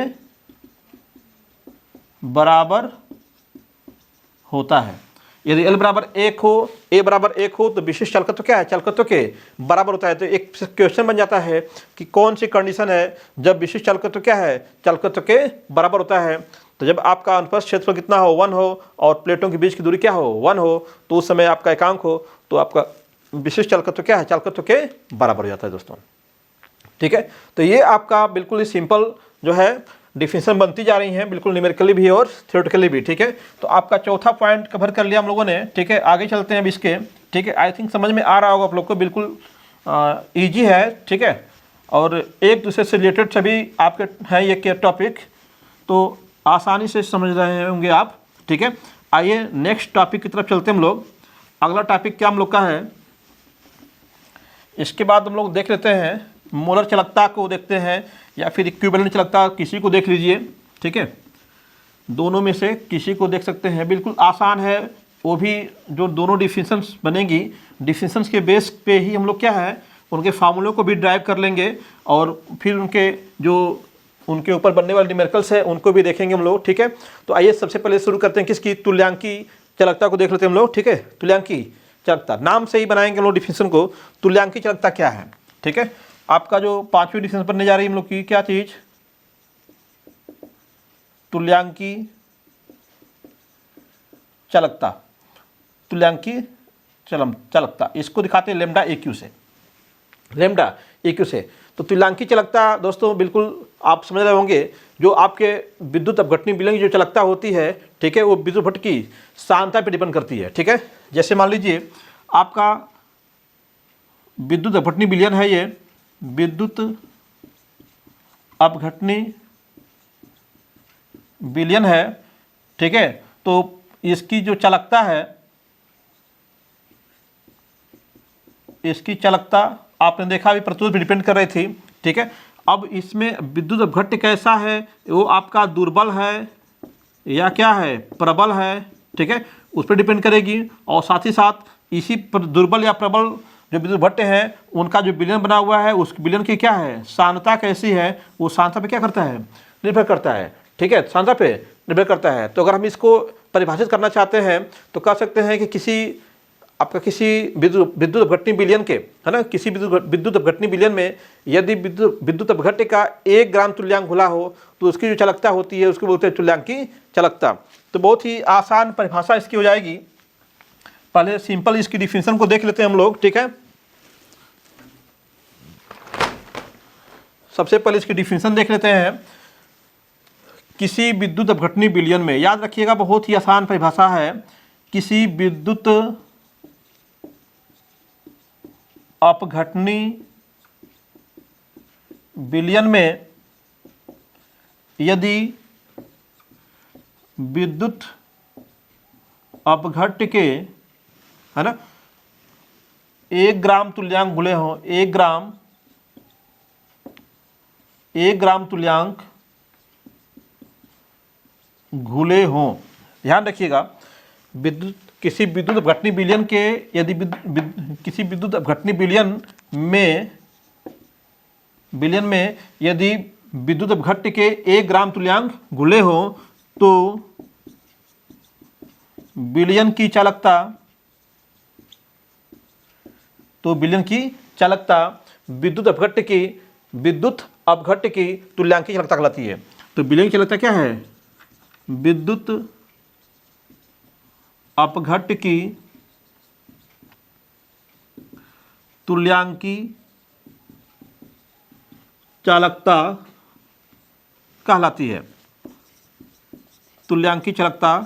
बराबर होता है। यदि L बराबर 1 हो, A बराबर 1 हो तो विशिष्ट चालकत्व क्या है, चालकत्व के बराबर होता है। तो एक क्वेश्चन बन जाता है कि कौन सी कंडीशन है जब विशिष्ट चालकत्व क्या है, चालकत्व के बराबर होता है। तो जब आपका अनुप्रस्थ क्षेत्रफल कितना हो, 1 हो, और प्लेटों के बीच की दूरी क्या हो, 1 हो, तो उस समय आपका एकांक हो, तो आपका विशिष्ट चालकत्व क्या है, चालकत्व के बराबर हो जाता है दोस्तों, ठीक है। तो ये आपका बिल्कुल ही सिंपल जो है डिफिनेशन बनती जा रही हैं, बिल्कुल न्यूमेरिकली भी और थ्योरेटिकली भी, ठीक है। तो आपका चौथा पॉइंट कवर कर लिया हम लोगों ने, ठीक है। आगे चलते हैं अब इसके, ठीक है। आई थिंक समझ में आ रहा होगा आप लोग को, बिल्कुल ईजी है, ठीक है, और एक दूसरे से रिलेटेड सभी आपके हैं ये टॉपिक, तो आसानी से समझ रहे होंगे आप, ठीक है। आइए नेक्स्ट टॉपिक की तरफ चलते हैं हम लोग। अगला टॉपिक क्या हम लोग का है, इसके बाद हम लोग देख लेते हैं मोलर चालकता को देखते हैं, या फिर इक्विवेलेंट चालकता, किसी को देख लीजिए, ठीक है। दोनों में से किसी को देख सकते हैं, बिल्कुल आसान है वो भी। जो दोनों डिफिनेशंस बनेंगी, डिफिनेशंस के बेस पे ही हम लोग क्या है उनके फार्मूलों को भी ड्राइव कर लेंगे, और फिर उनके जो उनके ऊपर बनने वाले न्यूमेरिकल्स है उनको भी देखेंगे हम लोग, ठीक है। तो आइए सबसे पहले शुरू करते हैं किसकी, तुल्यांकी चालकता को देख लेते हैं हम लोग, ठीक है। तुल्यांकी चालकता, नाम से ही बनाएंगे हम लोग डिफिनेशन को। तुल्यांकी चालकता क्या है, ठीक है। आपका जो 5वीं डिफिनेशन बनने जा रही है हम लोग की क्या चीज, तुल्यांकी चालकता, तुल्यांकी चालकता, इसको दिखाते हैं लेमडा AQ से, लेमडा AQ से। तो तुल्यांकी चालकता दोस्तों बिल्कुल आप समझ रहे होंगे, जो आपके विद्युत अपघटनी विलयन की जो चालकता होती है, ठीक है, वो विद्युत भट्ट की सांद्रता पर डिपेंड करती है, ठीक है। जैसे मान लीजिए आपका विद्युत अपघटनी विलयन है, ये विद्युत अपघटनी विलयन है, ठीक है। तो इसकी जो चालकता है, इसकी चालकता आपने देखा अभी प्रतिरोध पे डिपेंड कर रही थी, ठीक है। अब इसमें विद्युत अपघट्य कैसा है, वो आपका दुर्बल है या क्या है, प्रबल है, ठीक है, उस पर डिपेंड करेगी। और साथ ही साथ इसी दुर्बल या प्रबल जो विद्युत अपघट्य है उनका जो विलयन बना हुआ है, उस विलयन की क्या है, सांद्रता कैसी है, वो सांद्रता पे क्या करता है, निर्भर करता है, ठीक है, सांद्रता पे निर्भर करता है। तो अगर हम इसको परिभाषित करना चाहते हैं तो कह सकते हैं कि किसी विद्युत अपघटनी विलयन के, है ना, किसी विद्युत अपघटनी विलयन में यदि विद्युत अपघट्य का 1 ग्राम तुल्यांक घुला हो तो उसकी जो चालकता होती है उसको बोलते हैं तुल्यांक की चालकता। तो बहुत ही आसान परिभाषा इसकी हो जाएगी। पहले सिंपल इसकी डिफिनेशन को देख लेते हैं हम लोग, ठीक है। सबसे पहले इसकी डिफिनेशन देख लेते हैं। किसी विद्युत अपघटनी विलयन में, याद रखिएगा बहुत ही आसान परिभाषा है, किसी विद्युत अपघटनी विलयन में यदि विद्युत अपघट्य के, है ना, 1 ग्राम तुल्यांक घुले हों, 1 ग्राम तुल्यांक घुले हों, ध्यान रखिएगा, किसी विद्युत अपघटनी विलयन के यदि किसी विद्युत अपघटनी विलयन में यदि विद्युत अपघट्य के 1 ग्राम तुल्यांक घुले हो तो विलयन की चालकता विद्युत अपघट्य की तुल्यांक की चालकता कहलाती है। तो विलयन की चालकता क्या है, विद्युत अपघट्य की तुल्यांकी चालकता कहलाती है, तुल्यांकी चालकता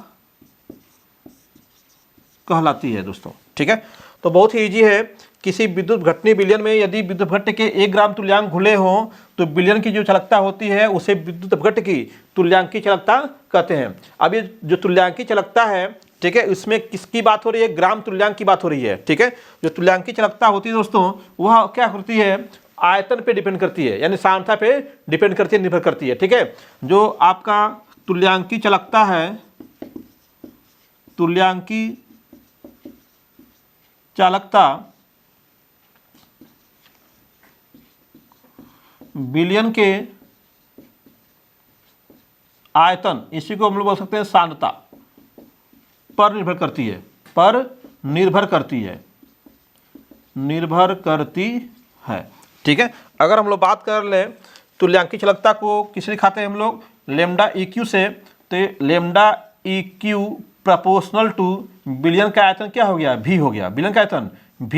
कहलाती है दोस्तों, ठीक है। तो बहुत ही इजी है, किसी विद्युत अपघटनी विलयन में यदि विद्युत अपघट्य के 1 ग्राम तुल्यांक घुले हों तो विलयन की जो चालकता होती है उसे विद्युत अपघट्य की तुल्यांकी चालकता कहते हैं। अब ये जो तुल्यांकी चालकता है, ठीक है, इसमें किसकी बात हो रही है, ग्राम तुल्यांक की बात हो रही है, ठीक है। जो तुल्यांकी चालकता होती है दोस्तों वह क्या होती है, आयतन पे डिपेंड करती है, यानी सांद्रता पे डिपेंड करती है, निर्भर करती है, ठीक है। जो आपका तुल्यांकी चालकता है, तुल्यांकी चालकता विलयन के आयतन, इसी को हम लोग बोल सकते हैं सांद्रता, पर निर्भर करती है, ठीक है। अगर हम लोग बात कर लें तुल्यांकी चालकता को किससे दिखाते हैं हम लोग, लेमडा EQ से, तो लेमडा EQ प्रोपोर्शनल टू विलयन का आयतन क्या हो गया, V हो गया, विलयन का आयतन V।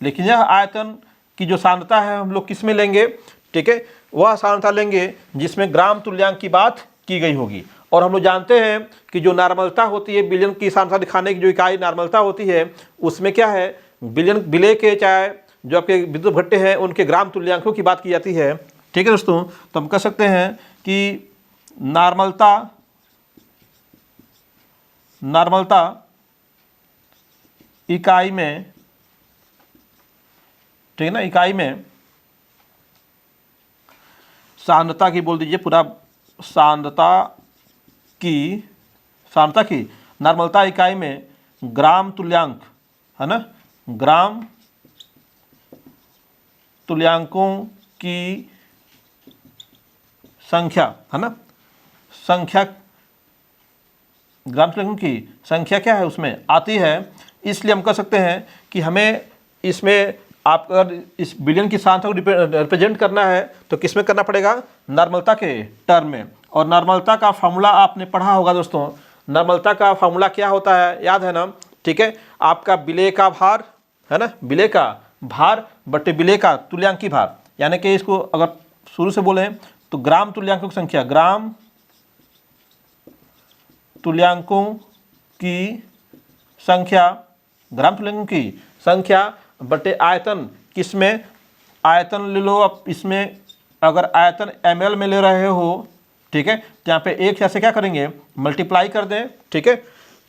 लेकिन यह आयतन की जो सांद्रता है हम लोग किस में लेंगे, ठीक है, वह सांद्रता लेंगे जिसमें ग्राम तुल्यांक की बात की गई होगी। और हम लोग जानते हैं कि जो नॉर्मलता होती है, विलयन की सांद्रता दिखाने की जो इकाई नॉर्मलता होती है, उसमें क्या है, विलय के चाहे जो आपके विद्युत अपघट्य हैं उनके ग्राम तुल्यांकों की बात की जाती है, ठीक है दोस्तों। तो हम कह सकते हैं कि नॉर्मलता इकाई में, ठीक है ना, इकाई में सांद्रता की, बोल दीजिए पूरा, सांद्रता की नॉर्मलता इकाई में ग्राम तुल्यांक, है ना, ग्राम तुल्यांकों की संख्या, है ना, ग्राम तुल्यांकों की संख्या क्या है उसमें आती है। इसलिए हम कह सकते हैं कि हमें इसमें आप अगर इस विलयन की सांद्रता को रिप्रेजेंट करना है तो किस में करना पड़ेगा, नॉर्मलता के टर्म में। और नॉर्मलता का फॉर्मूला आपने पढ़ा होगा दोस्तों, नॉर्मलता का फॉर्मूला क्या होता है, याद है ना, ठीक है, आपका विलय का भार, है ना, विलय का भार बटे विलय का तुल्यांकी भार, यानी कि इसको अगर शुरू से बोले तो ग्राम तुल्यांकों की संख्या, ग्राम तुल्यांकों की संख्या बटे आयतन, किसमें, आयतन ले लो आप, इसमें अगर आयतन ml में ले रहे हो, ठीक है, तो यहाँ पे एक से क्या करेंगे, मल्टीप्लाई कर दें, ठीक है।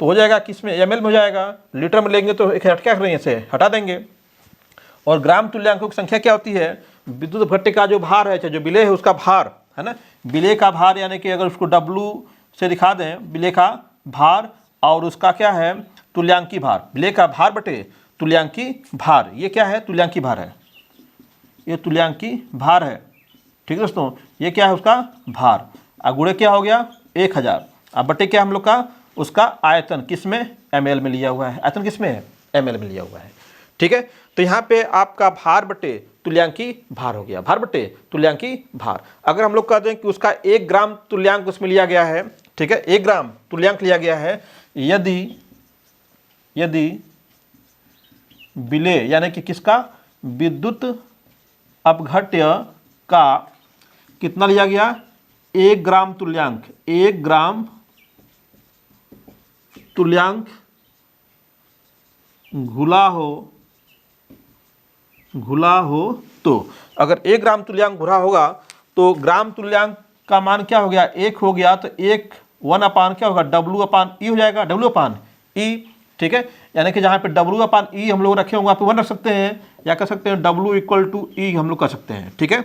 तो हो जाएगा किस में, ml में हो जाएगा। लीटर में लेंगे तो एक क्या करेंगे, इसे हटा देंगे। और ग्राम तुल्यांकों की संख्या क्या होती है, विद्युत भट्टे का जो भार है, चाहे जो विलेय है उसका भार है ना, विलेय का भार, यानी कि अगर उसको W से दिखा दें, विलेय का भार और उसका क्या है तुल्यांकी भार, विलेय का भार बटे तुल्यांकी भार, ये क्या है तुल्यांकी भार है, ये तुल्यांकी भार है। ठीक है दोस्तों, ये क्या है उसका भार, गुणे क्या हो गया 1000, अब बटे क्या हम लोग का उसका आयतन, किस में ml में लिया हुआ है, आयतन किस में है ml में लिया हुआ है। ठीक है, तो यहाँ पे आपका भार बटे तुल्यांकी भार हो गया, भार बटे तुल्यांकी भार। अगर हम लोग कह दें कि उसका 1 ग्राम तुल्यांक उसमें लिया गया है, ठीक है 1 ग्राम तुल्यांक लिया गया है, यदि विलेय यानी कि किसका, विद्युत अपघट्य का कितना लिया गया 1 ग्राम तुल्यांक, 1 ग्राम तुल्यांक घुला हो तो अगर 1 ग्राम तुल्यांक घुला होगा तो ग्राम तुल्यांक का मान क्या हो गया 1 हो गया, तो 1 अपान क्या होगा W अपान E हो जाएगा, W अपान E। ठीक है, यानी कि जहाँ पे W अपान E हम लोग रखे होंगे वहाँ पे 1 रख सकते हैं, या कर सकते हैं W इक्वल टू E हम लोग कर सकते हैं। ठीक है,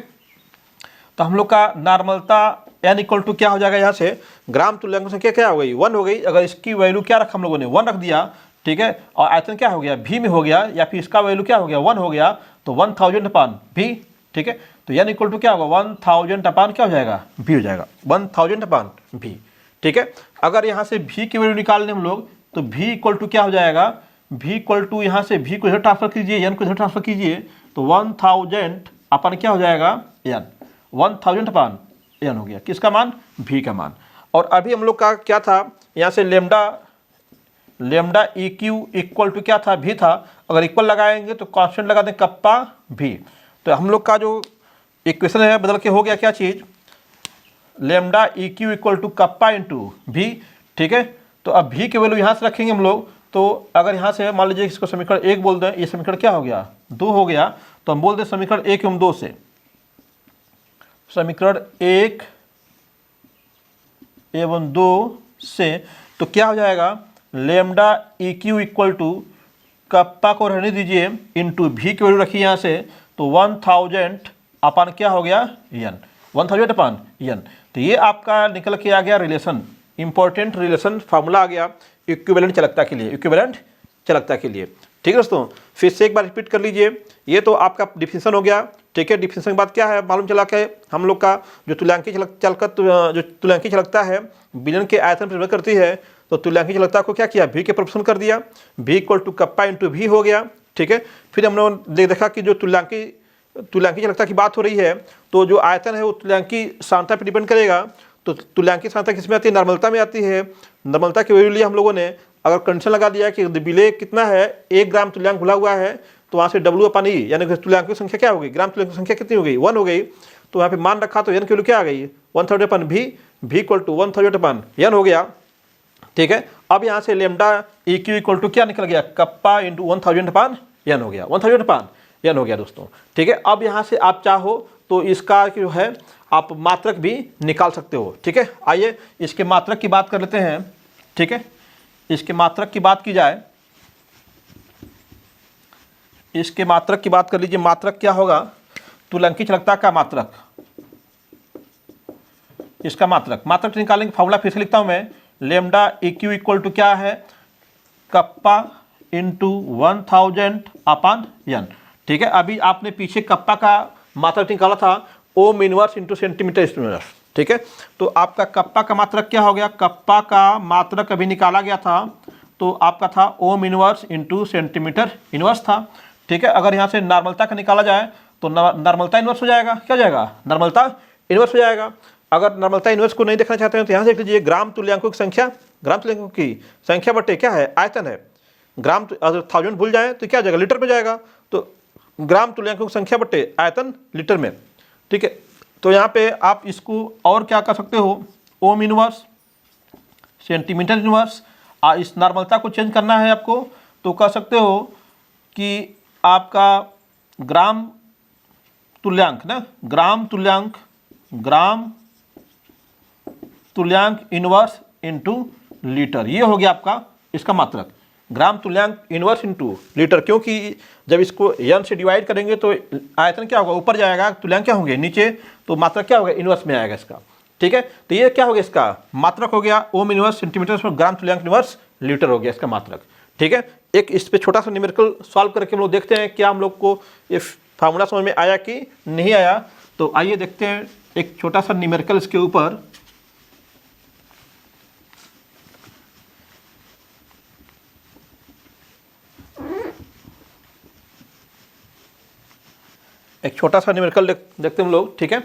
तो हम लोग का नॉर्मलता n इक्वल टू क्या हो जाएगा, यहाँ से ग्राम तुल्यांक की संख्या क्या हो गई 1 हो गई। अगर इसकी वैल्यू क्या रखा हम लोगों ने 1 रख दिया, ठीक है, और आयतन क्या हो गया v में हो गया, या फिर इसका वैल्यू क्या हो गया 1 हो गया, तो 1000 अपान v। ठीक है, तो n इक्वल टू क्या होगा 1000 अपान क्या हो जाएगा v हो जाएगा, 1000 अपान v। ठीक है, अगर यहाँ से v की वैल्यू निकालने हम लोग, तो v इक्वल टू क्या हो जाएगा, v इक्वल टू यहाँ से v को इधर ट्रांसफर कीजिए, n को इधर ट्रांसफर कीजिए, तो 1000 अपन क्या हो जाएगा n, 1000 अपान n हो गया, किसका मान v का मान। और अभी हम लोग का क्या था, यहाँ से लेमडा EQ इक्वल टू क्या था v था, अगर इक्वल लगाएंगे तो कांस्टेंट लगा दें कप्पा v, तो हम लोग का जो इक्वेशन है बदल के हो गया क्या चीज़, lambda EQ equal to kappa into v। ठीक है, तो अब v की वैल्यू यहाँ से रखेंगे हम लोग, तो अगर यहाँ से मान लीजिए इसको समीकरण 1 बोल दें, ये समीकरण क्या हो गया 2 हो गया, तो हम बोल दें समीकरण 1 एवं 2 से, समीकरण 1 एवं 2 से, तो क्या हो जाएगा lambda EQ equal to kappa को रहने दीजिए इंटू v की वैल्यू रखिए यहाँ से, तो 1000 अपान क्या हो गया n, 1000 अपान n। तो ये आपका निकल के आ गया रिलेशन, इंपॉर्टेंट रिलेशन फार्मूला आ गया इक्विवेलेंट चालकता के लिए, इक्विवेलेंट चालकता के लिए। ठीक है दोस्तों, फिर से एक बार रिपीट कर लीजिए, ये तो आपका डिफिनेशन हो गया। ठीक है, डिफिनेशन के बाद क्या है मालूम चला के हम लोग का जो तुल्यांकी चालकता है विलयन के आयतन पर निर्भर करती है, तो तुल्यांकी चालकता को क्या किया v के प्रोपोर्शन कर दिया, v equal to kappa into v हो गया। ठीक है, फिर हम लोग ने देखा कि जो तुल्यांकी चालकता की बात हो रही है, तो जो आयतन है वो तुल्यांकी सांद्रता पर डिपेंड करेगा। तो तुल्यांकी सांद्रता किस में आती है, नॉर्मलता में आती है। नॉर्मलता की वैल्यू लिए हम लोगों ने अगर कंडीशन लगा दिया कि विलेय कितना है 1 ग्राम तुल्यांक घुला हुआ है, तो वहाँ से W अपान E यानी कि तुल्यांक की संख्या क्या हो गई, ग्राम तुल्यांक की संख्या कितनी हो गई 1 हो गई, तो वहाँ पे मान रखा तो n की वैल्यू क्या आ गई 1000 upon v equal to 1000 upon n हो गया। ठीक है, अब यहाँ से लेमडा EQ इक्वल टू क्या निकल गया कप्पा इंटू 1000 अपान n हो गया, 1000 अपान n हो गया दोस्तों। ठीक है, अब यहाँ से आप चाहो तो इसका जो है आप मात्रक भी निकाल सकते हो। ठीक है, आइए इसके मात्रक की बात कर लेते हैं। ठीक है, इसके मात्रक की बात की जाए, इसके मात्रक की बात कर लीजिए। मात्रक क्या होगा, तुल्यांकी चालकता का मात्रक, इसका मात्रक निकालेंगे फार्मूला फिर से लिखता हूं मैं, लेमडा EQ इक्वल टू क्या है कप्पा इंटू 1000 अपान n। ठीक है, अभी आपने पीछे कप्पा का मात्रक निकाला था ohm inverse into centimetre inverse. ठीक है, तो आपका कप्पा का मात्रक क्या हो गया, कप्पा का मात्रक अभी निकाला गया था, तो आपका था ohm inverse into centimetre inverse था। ठीक है, अगर यहाँ से नॉर्मलता का निकाला जाए तो नॉर्मलता इनवर्स हो जाएगा, क्या हो जाएगा नॉर्मलता इनवर्स हो जाएगा। अगर नॉर्मलता इनवर्स को नहीं देखना चाहते हैं तो यहाँ से देख लीजिए ग्राम तुल्यांकों की संख्या, ग्राम तुल्यांकों की संख्या बटे क्या है आयतन है, ग्राम अगर 1000 भूल जाए तो क्या हो जाएगा लीटर में जाएगा, तो ग्राम तुल्यांकों की संख्या बटे आयतन लीटर में। ठीक है, तो यहाँ पे आप इसको और क्या कर सकते हो, ओम इनवर्स सेंटीमीटर इनवर्स, इस नॉर्मलता को चेंज करना है आपको तो कर सकते हो कि आपका ग्राम तुल्यांक ना, ग्राम तुल्यांक इनवर्स इनटू लीटर, ये हो गया आपका इसका मात्रक, ग्राम तुल्यांक इनवर्स इनटू लीटर, क्योंकि जब इसको n से डिवाइड करेंगे तो आयतन क्या होगा, ऊपर जाएगा, तुल्यांक क्या होंगे नीचे, तो मात्रक क्या होगा, इनवर्स में आएगा इसका। ठीक है, तो ये क्या हो गया, इसका मात्रक हो गया ओम इनवर्स सेंटीमीटर पर ग्राम तुल्यांक इनवर्स लीटर हो गया इसका मात्रक। ठीक है, एक इस पे छोटा सा न्यूमेरिकल सॉल्व करके हम लोग देखते हैं क्या हम लोग को ये फार्मूला समझ में आया कि नहीं आया। तो आइए देखते हैं एक छोटा सा न्यूमेरिकल इसके ऊपर। एक छोटा सा न्यूमेरिकल देखते हैं हम लोग। ठीक है,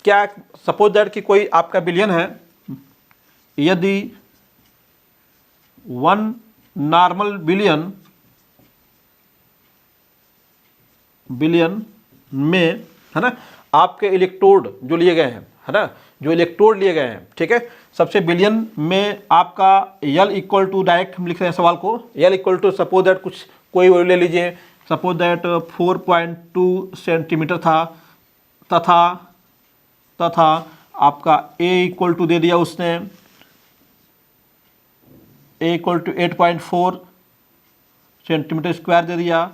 क्या सपोज दैट कि कोई आपका बिलियन है, यदि 1 नॉर्मल बिलियन में, है ना, आपके इलेक्ट्रोड जो लिए गए हैं, है ना, जो इलेक्ट्रोड लिए गए हैं, ठीक है, सबसे बिलियन में आपका यल इक्वल टू, डायरेक्ट हम लिख रहे हैं सवाल को, यल इक्वल टू सपोज दैट कुछ कोई वैल्यू ले लीजिए, सपोज दैट 4.2 सेंटीमीटर था, तथा आपका ए इक्वल टू दे दिया उसने, ए इक्वल टू 8.4 सेंटीमीटर स्क्वायर दे दिया,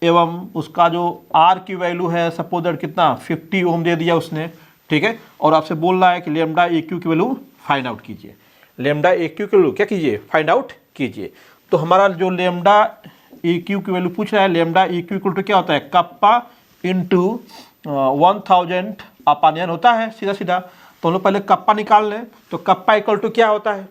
एवं उसका जो आर की वैल्यू है सपोज दैट कितना 50 ओम दे दिया उसने। ठीक है, और आपसे बोल रहा है कि लेमडा ए क्यू की वैल्यू फाइंड आउट कीजिए, लेमडा ए क्यू की वैल्यू क्या कीजिए, फाइंड आउट कीजिए। तो हमारा जो लेमडा ए क्यू की वैल्यू पूछ रहा है, lambda E Q equal to क्या होता है, कप्पा इंटू 1000 अपान n होता है, सीधा सीधा। तो हम लोग पहले कप्पा निकाल लें, तो कप्पा इक्वल टू क्या होता है,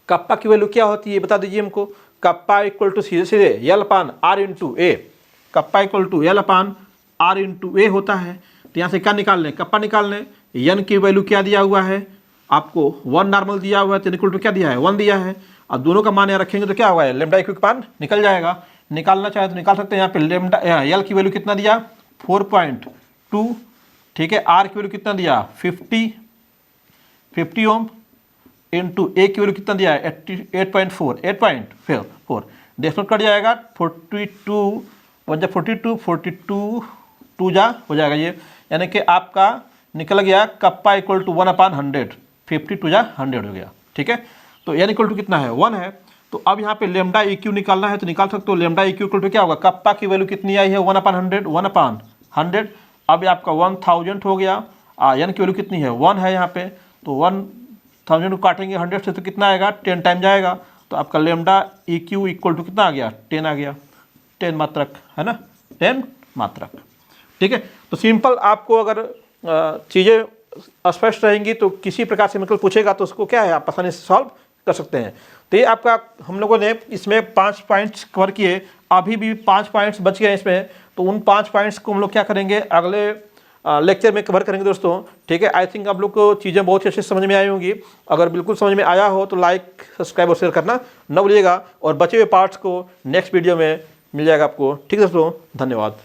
कप्पा की वैल्यू क्या होती है बता दीजिए हमको। कप्पा इक्वल टू सीधे सीधे L upon R into A, kappa equal to L upon R into A होता है। तो यहाँ से क्या निकाल लें, कप्पा निकाल लें, यन की वैल्यू क्या दिया हुआ है आपको, 1 नॉर्मल दिया हुआ है, तो इक्वल टू क्या दिया है, 1 दिया है, और दोनों का मान यहाँ रखेंगे तो क्या होगा, लेमडा इक्वल मान निकल जाएगा। निकालना चाहे तो निकाल सकते हैं, यहाँ पे लेमडा यल की वैल्यू कितना दिया 4.2, ठीक है, आर की वैल्यू कितना दिया 50 ओम, इंटू ए की वैल्यू कितना दिया है 8.4 डेसिमल कट जाएगा, 42 वन जा 42 टू जा हो जाएगा ये, यानी कि आपका निकल गया कप्पा इक्वल टू 1/100, 52 जा 100 हो गया। ठीक है, तो एन इक्वल टू कितना है 1 है। तो अब यहाँ पे लेमडा ई क्यू निकालना है तो निकाल सकते हो, lambda E Q equal to क्या होगा, कप्पा की वैल्यू कितनी आई है 1/100, अब ये आपका 1000 हो गया, एन की वैल्यू कितनी है 1 है यहाँ पे, तो 1000 को काटेंगे 100 से तो कितना आएगा 10 टाइम जाएगा, तो आपका lambda E Q equal to कितना आ गया 10 आ गया, 10 मात्रक, है ना, 10 मात्रक। ठीक है, तो सिंपल आपको अगर चीज़ें स्पष्ट रहेंगी तो किसी प्रकार से मतलब पूछेगा तो उसको क्या है आप आसानी से सॉल्व कर सकते हैं। तो ये आपका हम लोगों ने इसमें 5 पॉइंट्स कवर किए, अभी भी 5 पॉइंट्स बच गए इसमें, तो उन 5 पॉइंट्स को हम लोग क्या करेंगे अगले लेक्चर में कवर करेंगे दोस्तों। ठीक है, आई थिंक आप लोग को चीज़ें बहुत ही अच्छे से समझ में आई होंगी। अगर बिल्कुल समझ में आया हो तो लाइक सब्सक्राइब और शेयर करना न भूलिएगा, और बचे हुए पार्ट्स को नेक्स्ट वीडियो में मिल जाएगा आपको। ठीक है दोस्तों, धन्यवाद।